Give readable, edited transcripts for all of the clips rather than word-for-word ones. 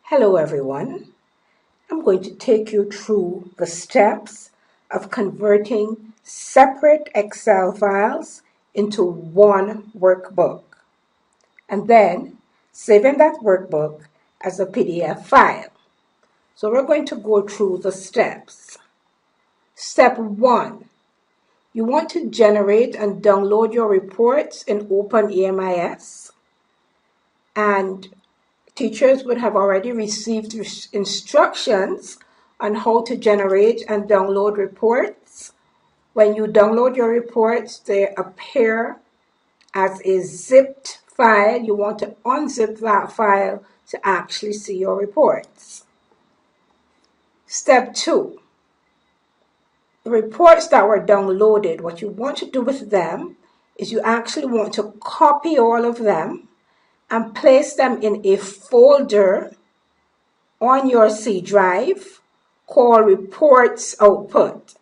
Hello everyone. I'm going to take you through the steps of converting separate Excel files into one workbook and then saving that workbook as a PDF file. So we're going to go through the steps. Step 1. You want to generate and download your reports in OpenAMIS, and teachers would have already received instructions on how to generate and download reports. When you download your reports, they appear as a zipped file. You want to unzip that file to actually see your reports. Step 2. The reports that were downloaded, what you want to do with them is you actually want to copy all of them and place them in a folder on your C drive called Reports Output.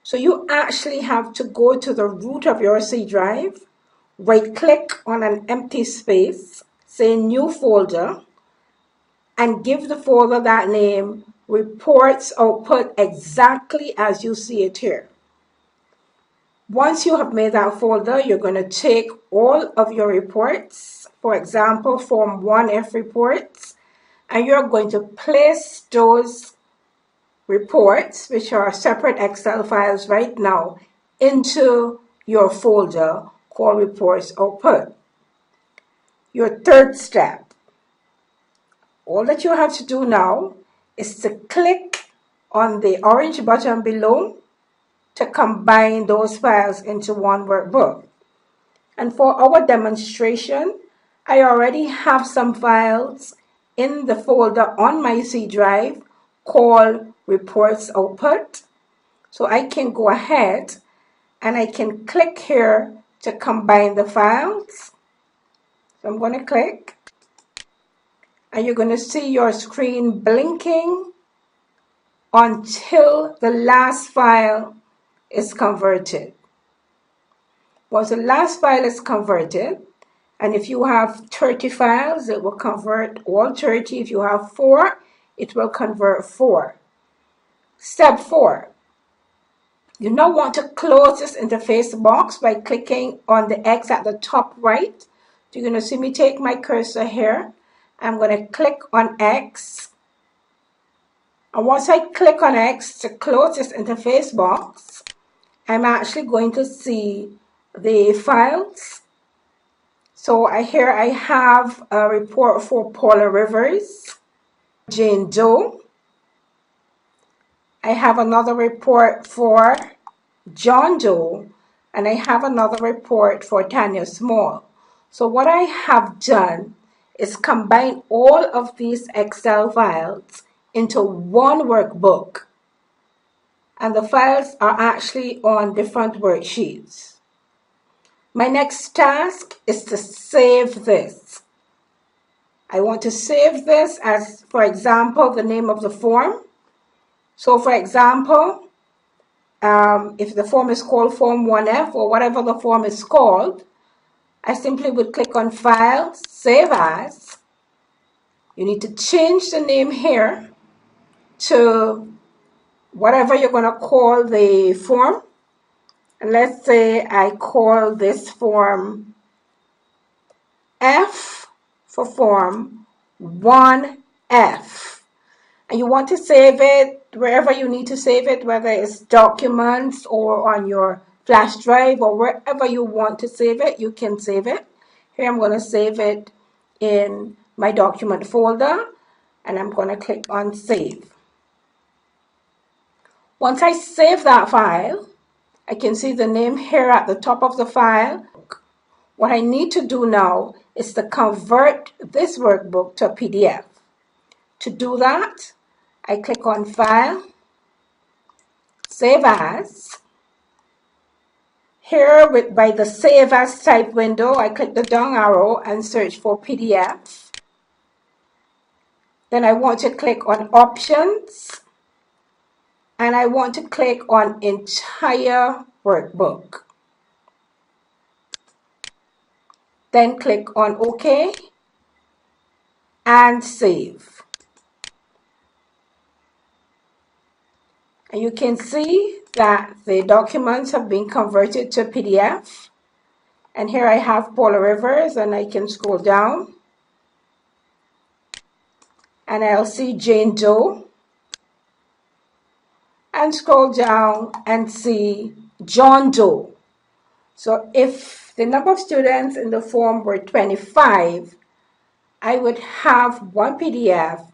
So you actually have to go to the root of your C drive, right click on an empty space, say New Folder, and give the folder that name, Reports Output, exactly as you see it here. Once you have made that folder, you're going to take all of your reports, for example, Form 1F reports, and you're going to place those reports, which are separate Excel files right now, into your folder called Reports Output. Your third step, all that you have to do now is to click on the orange button below to combine those files into one workbook. And for our demonstration, I already have some files in the folder on my C drive called Reports Output. So I can go ahead and I can click here to combine the files. So I'm going to click, and you're going to see your screen blinking until the last file is converted. Once the last file is converted, and if you have 30 files, it will convert all 30. If you have 4, it will convert 4. Step 4. You now want to close this interface box by clicking on the X at the top right. You're going to see me take my cursor here. I'm going to click on X. And once I click on X to close this interface box, I'm actually going to see the files. So here I have a report for Paula Rivers, Jane Doe. I have another report for John Doe, and I have another report for Tanya Small. So what I have done is combine all of these Excel files into one workbook, and the files are actually on different worksheets. My next task is to save this. I want to save this as, for example, the name of the form. So for example, if the form is called Form 1F or whatever the form is called, I simply would click on File, Save As. You need to change the name here to whatever you're going to call the form. And let's say I call this form F for Form 1F. And you want to save it wherever you need to save it, whether it's documents or on your flash drive or wherever you want to save it, you can save it. Here I'm going to save it in my document folder, and I'm going to click on Save. Once I save that file, I can see the name here at the top of the file. What I need to do now is to convert this workbook to a PDF. To do that, I click on File, Save As. Here, by the Save As type window, I click the down arrow and search for PDF. Then I want to click on Options, and I want to click on Entire Workbook. Then click on OK and Save. And you can see that the documents have been converted to PDF. And here I have Paula Rivers, and I can scroll down. And I'll see Jane Doe. And scroll down and see John Doe. So if the number of students in the form were 25, I would have one PDF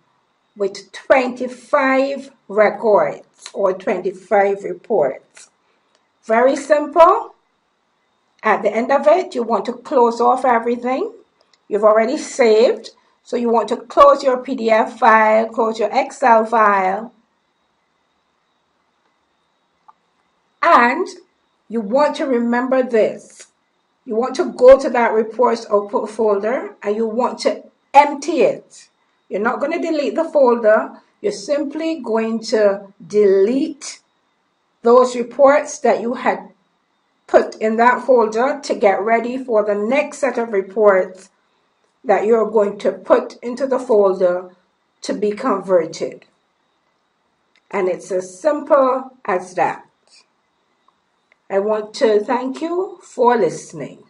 with 25 records or 25 reports. Very simple. At the end of it, you want to close off everything. You've already saved, so you want to close your PDF file, close your Excel file, and you want to remember this. You want to go to that reports output folder and you want to empty it. You're not going to delete the folder. You're simply going to delete those reports that you had put in that folder to get ready for the next set of reports that you're going to put into the folder to be converted. And it's as simple as that. I want to thank you for listening.